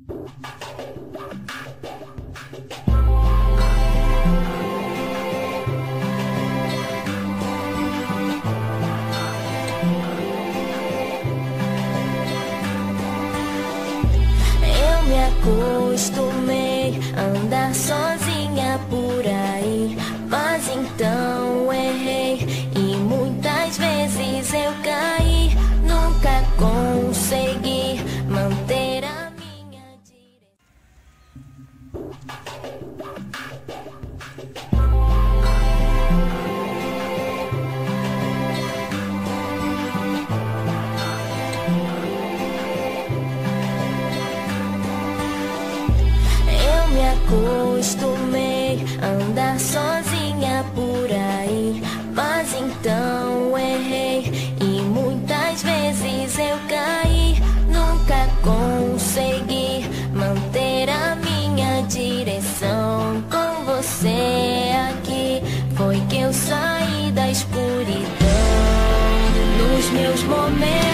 Eu me acostumei a andar sozinha por aí, mas então errei e muitas vezes eu caí. Nunca consegui manter a minha direção. Eu me acostumei a andar sozinha por aí, mas então errei e muitas vezes eu caí. Nunca consegui manter a minha direção. Com você aqui foi que eu saí da escuridão. Nos meus momentos